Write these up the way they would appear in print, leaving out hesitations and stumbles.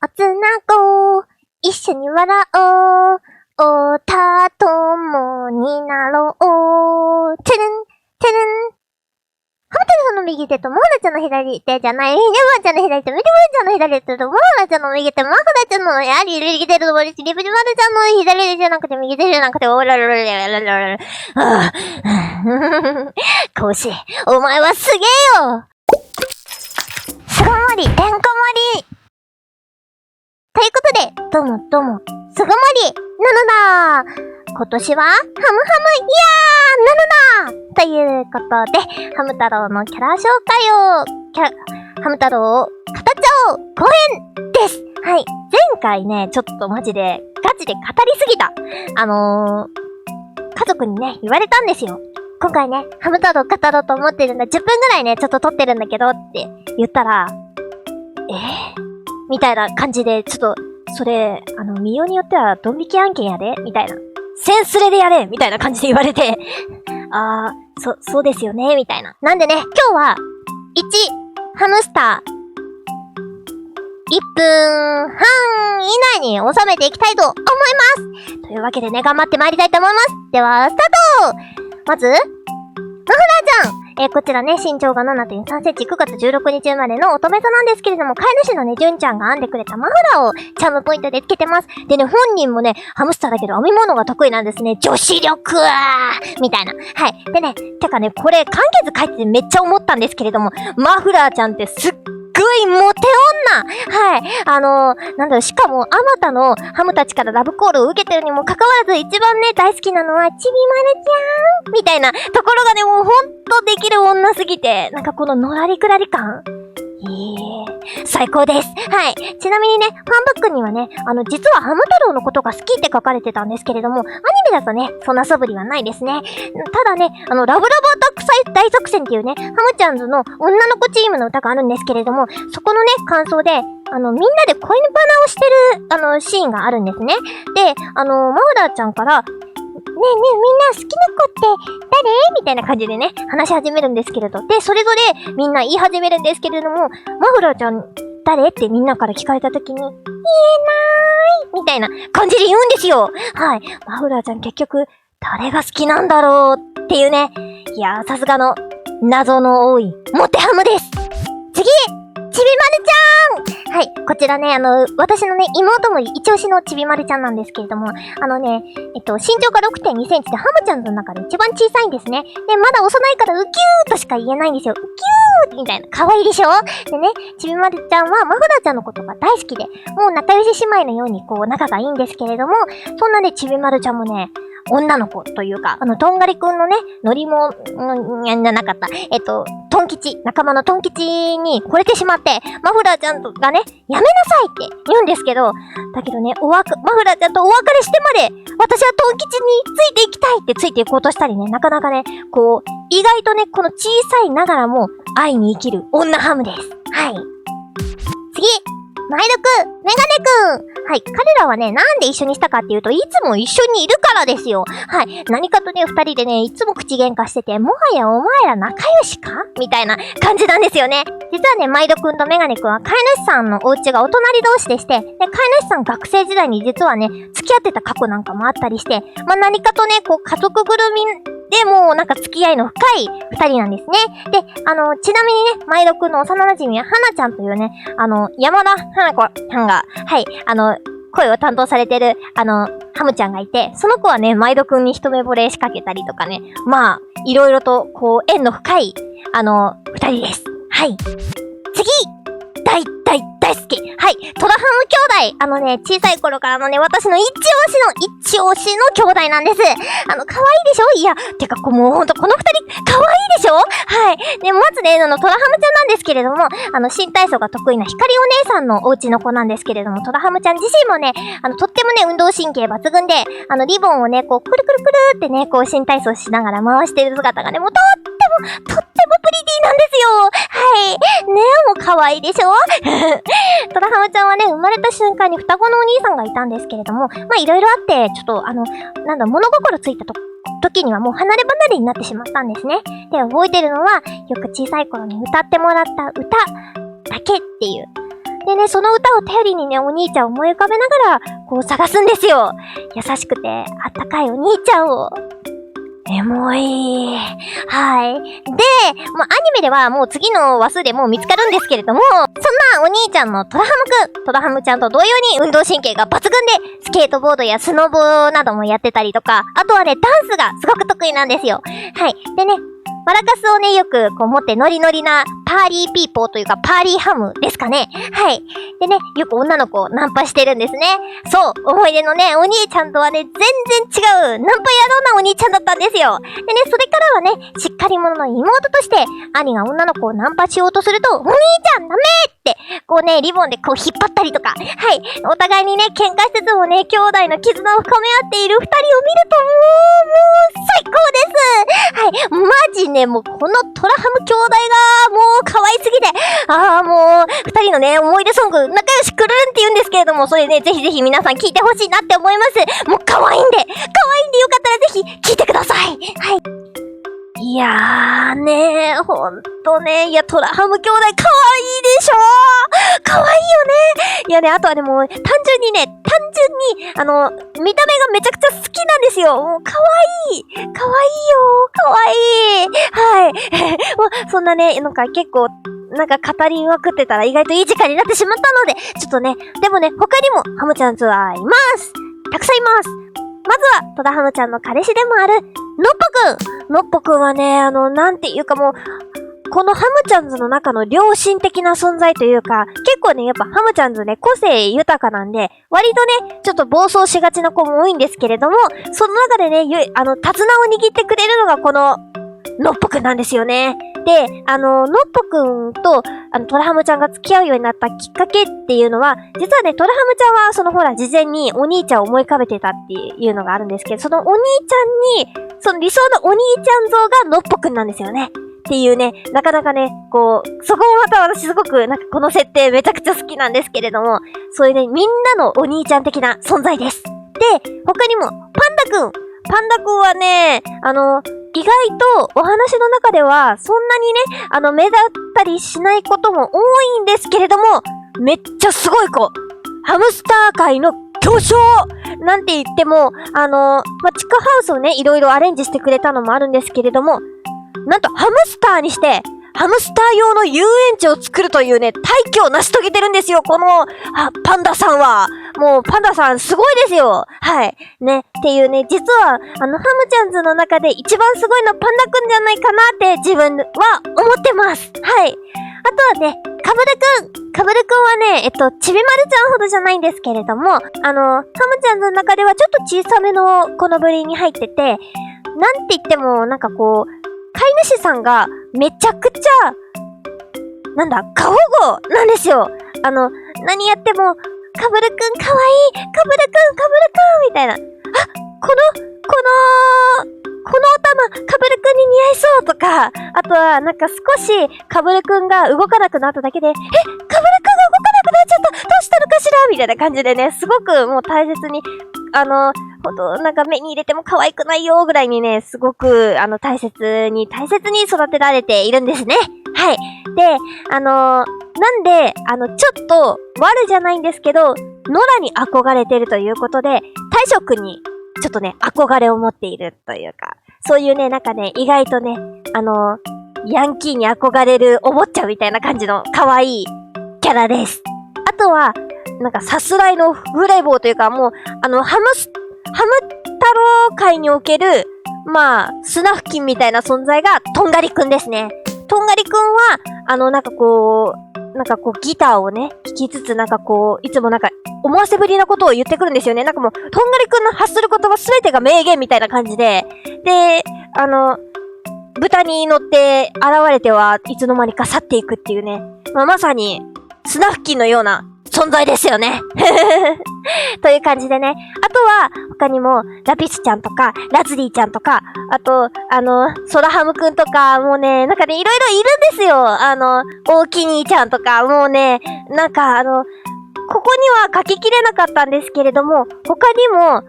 おつなごう。一緒に笑おう。おたともになろう。てるん、てるん。ハム太郎さんの右手とマフラちゃんの左手じゃない。ミルバちゃんの左手、ミルバちゃんの左手とマフラちゃんの右手、マフラちゃんの右手とリプリマルちゃんの左手じゃなくて右手じゃなくて、おららららららら。コウシ、お前はすげえよ。巣ごもり、てんこ盛り。ということで、どうも、巣ごもり、なのだ。今年は、ハムハム、なのだということで、ハム太郎のキャラ紹介を、ハム太郎を語っちゃおう後編です。はい。前回ね、ちょっとマジで、ガチで語りすぎた。家族にね、言われたんですよ。今回ね、ハム太郎語ろうと思ってるんだ。10分ぐらいね、ちょっと撮ってるんだけどって言ったら、みたいな感じで、ちょっと、それ、見ようによってはドン引き案件やでみたいな。センスレでやれみたいな感じで言われて、そうですよねみたいな。なんでね、今日は、1、ハムスター、1分半以内に収めていきたいと思います。というわけでね、頑張って参りたいと思います。では、スタート。まず、マフラーちゃん。こちらね、身長が 7.3 センチ、9月16日生まれの乙女座なんですけれども、飼い主のね、ジュンちゃんが編んでくれたマフラーをチャームポイントでつけてます。でね、本人もね、ハムスターだけど編み物が得意なんですね。女子力みたいな。はい。でね、てかね、これ、簡潔書いててめっちゃ思ったんですけれども、マフラーちゃんってすっごいモテ女。はい。しかも、あまたのハムたちからラブコールを受けてるにもかかわらず、一番ね、大好きなのは、ちびまるちゃんみたいなところがね、もうほんとできる女すぎて、なんかこののらりくらり感最高です。はい。ちなみにね、ファンブックにはね、実はハム太郎のことが好きって書かれてたんですけれども、アニメだとね、そんな素振りはないですね。ただね、ラブラブアタック大作戦っていうね、ハムちゃんズの女の子チームの歌があるんですけれども、そこのね、感想で、みんなで恋バナをしてる、シーンがあるんですね。で、マフラーちゃんから、ねえねえ、みんな好きな子って誰みたいな感じでね、話し始めるんですけれど。で、それぞれみんな言い始めるんですけれども、マフラーちゃん誰ってみんなから聞かれたときに、言えないみたいな感じで言うんですよ。はい。マフラーちゃん結局、誰が好きなんだろうっていうね。いやー、さすがの謎の多いモテハムです。次ちびまるちゃん。はい。こちらね、私のね、妹も一押しのちびまるちゃんなんですけれども、身長が 6.2 センチでハムちゃんの中で一番小さいんですね。で、まだ幼いからウキューとしか言えないんですよ。ウキューみたいな。可愛いでしょでね、ちびまるちゃんはマフラーちゃんのことが大好きで、もう仲良し姉妹のようにこう仲がいいんですけれども、そんなね、ちびまるちゃんもね、女の子というか、とんがりくんのね、ノリも、なかった。トン吉、仲間のトン吉に惚れてしまって、マフラーちゃんがね、やめなさいって言うんですけど、だけどね、マフラーちゃんとお別れしてまで、私はトン吉についていきたいってついていこうとしたりね、なかなかね、こう、意外とね、この小さいながらも、愛に生きる女ハムです。はい。次マイドくん、メガネくん。はい。彼らはね、なんで一緒にしたかっていうと、いつも一緒にいるからですよ。はい。何かとね、二人でね、いつも口喧嘩してて、もはやお前ら仲良しかみたいな感じなんですよね。実はね、マイドくんとメガネくんは飼い主さんのお家がお隣同士でして、で、飼い主さん学生時代に実はね、付き合ってた過去なんかもあったりして、まあ、何かとね、こう、家族ぐるみでもうなんか付き合いの深い二人なんですね。で、ちなみにね、マイドくんの幼馴染は、花ちゃんというね、山田花子ちゃんが、はい、声を担当されてる、ハムちゃんがいて、その子はね、マイドくんに一目惚れ仕掛けたりとかね、まあ、いろいろと、こう、縁の深い、二人です。はい。次大好き。はい。トラハム兄弟。小さい頃からのね、私の一押しの兄弟なんです。可愛いでしょいや、てか、もうほんと、この二人、可愛いでしょはい。で、まずね、トラハムちゃんなんですけれども、新体操が得意な光お姉さんのお家の子なんですけれども、トラハムちゃん自身もね、とってもね、運動神経抜群で、リボンをね、こう、くるくるくるってね、こう、新体操しながら回してる姿がね、もうとってもプリティなんですよ。はい。ねもう可愛いでしょトラハムちゃんはね、生まれた瞬間に双子のお兄さんがいたんですけれども、まあいろいろあって、ちょっと物心ついた時にはもう離れ離れになってしまったんですね。で、覚えてるのは、よく小さい頃に歌ってもらった歌だけっていう。でね、その歌を頼りにね、お兄ちゃんを思い浮かべながら、こう探すんですよ。優しくて、あったかいお兄ちゃんを。エモい。はい。で、もうアニメではもう次の話数でもう見つかるんですけれども、そんなお兄ちゃんのトラハムちゃんと同様に運動神経が抜群で、スケートボードやスノボーなどもやってたりとか、あとはね、ダンスがすごく得意なんですよ。はい。でね、マラカスをね、よくこう持ってノリノリなパーリーピーポーというかパーリーハムですかね。はい。でね、よく女の子をナンパしてるんですね。そう、思い出のね、お兄ちゃんとはね、全然違う、ナンパ野郎なお兄ちゃんだったんですよ。でね、それからはね、しっかり者の妹として、兄が女の子をナンパしようとすると、お兄ちゃんダメって、こうね、リボンでこう引っ張ったりとか、はい。お互いにね、喧嘩しつつもね、兄弟の絆を深め合っている二人を見ると、もう最高です。はい。マジね、もうこのトラハム兄弟が、もう可愛すぎて、もう、二人のね、思い出ソング、仲良しくるんって言うんですけれども、それね、ぜひぜひ皆さん聞いてほしいなって思います。もう可愛いんでよかったらぜひ聞いてください。はい。いやーねー、ほんとね、いや、トラハム兄弟可愛いでしょー。可愛いよね。いやね、あとはね、もう、単純に、見た目がめちゃくちゃ好きなんですよ。もう、可愛いよ。可愛い。はい。もう、そんなね、なんか結構、なんか語りまくってたら意外といい時間になってしまったので、ちょっとね、でもね、他にもハムちゃんズはいます。たくさんいます。まずは、戸田ハムちゃんの彼氏でもある、のっぽくん。のっぽくんはね、なんていうかもう、このハムちゃんズの中の良心的な存在というか、結構ね、やっぱハムちゃんズね、個性豊かなんで、割とね、ちょっと暴走しがちな子も多いんですけれども、その中でね、手綱を握ってくれるのがこの、のっぽくんなんですよね。で、のっぽくんと、トラハムちゃんが付き合うようになったきっかけっていうのは、実はね、トラハムちゃんは、ほら、事前にお兄ちゃんを思い浮かべてたっていうのがあるんですけど、そのお兄ちゃんに、その理想のお兄ちゃん像がのっぽくんなんですよね。っていうね、なかなかね、こう、そこもまた私すごく、なんかこの設定めちゃくちゃ好きなんですけれども、そういうね、みんなのお兄ちゃん的な存在です。で、他にも、パンダくんはね、意外とお話の中ではそんなにね、目立ったりしないことも多いんですけれども、めっちゃすごい子。ハムスター界の巨匠なんて言っても、地下ハウスをね、いろいろアレンジしてくれたのもあるんですけれども、なんとハムスターにして、ハムスター用の遊園地を作るというね、大挙を成し遂げてるんですよ、この、パンダさんは。もう、パンダさんすごいですよ。はい。ね、っていうね、実は、ハムちゃんズの中で一番すごいのはパンダくんじゃないかなって自分は思ってます。はい。あとはね、カブルくんはね、ちびまるちゃんほどじゃないんですけれども、ハムちゃんズの中ではちょっと小さめのこの部類に入ってて、なんて言っても、なんかこう、飼い主さんがめちゃくちゃ、過保護なんですよ。何やっても、カブルくんかわいい、カブルくんみたいな。このお玉、カブルくんに似合いそうとか、あとは、なんか少し、カブルくんが動かなくなっただけで、カブルくんが動かなくなっちゃった、どうしたのかしらみたいな感じでね、すごくもう大切に、ほんと、なんか目に入れても可愛くないよぐらいにね、すごく、大切に育てられているんですね。はい。で、なんで、ちょっと、悪じゃないんですけど、ノラに憧れてるということで、大将くんに、ちょっとね、憧れを持っているというか、そういうね、なんかね、意外とね、ヤンキーに憧れるお坊ちゃんみたいな感じの可愛いキャラです。あとは、なんかさすらいのフレボーというか、もう、ハム太郎界における、スナフキンみたいな存在が、とんがりくんですね。とんがりくんは、ギターをね、弾きつつ、いつも思わせぶりなことを言ってくるんですよね。なんかもう、とんがりくんの発する言葉すべてが名言みたいな感じで、で、豚に乗って現れてはいつの間にか去っていくっていうね。まさに、スナフキンのような存在ですよね。という感じでね。あとは、他にも、ラピスちゃんとか、ラズリーちゃんとか、あと、ソラハムくんとか、もうね、なんかね、いろいろいるんですよ。大き兄ちゃんとか、もうね、なんかここには書ききれなかったんですけれども、他にも、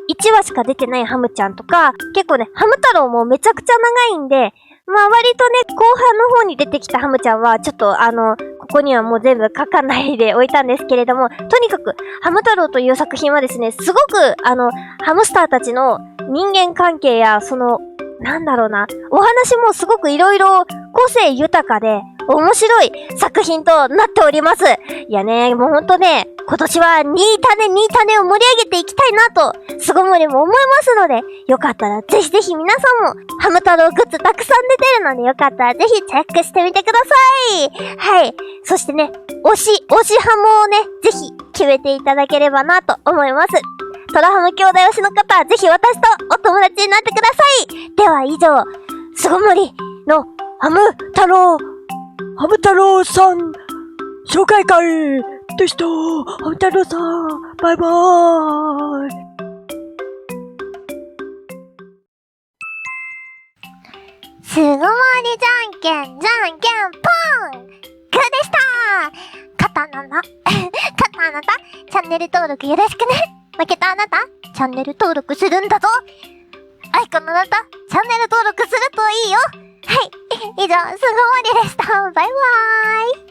1話しか出てないハムちゃんとか、結構ね、ハム太郎もめちゃくちゃ長いんで、割とね、後半の方に出てきたハムちゃんは、ちょっとここにはもう全部書かないでおいたんですけれども、とにかく、ハム太郎という作品はですね、すごく、ハムスターたちの人間関係や、なんだろうな、お話もすごくいろいろ個性豊かで、面白い作品となっております。いやね、もうほんとね、今年はニータネを盛り上げていきたいなと、巣ごもりも思いますので、よかったらぜひぜひ皆さんも、ハム太郎グッズたくさん出てるので、よかったらぜひチェックしてみてください。はい。そしてね、推しハムをね、ぜひ決めていただければなと思います。トラハム兄弟推しの方はぜひ私とお友達になってください。では以上、巣ごもりのハム太郎さん紹介会でした。ハム太郎さん、バイバーイ。巣ごもりじゃんけんぽん、グーでした勝ったあなた、チャンネル登録よろしくね。負けたあなた、チャンネル登録するんだぞ。アイコンのあなた、チャンネル登録するといいよ。はい、以上、巣ごもりでした。バイバーイ。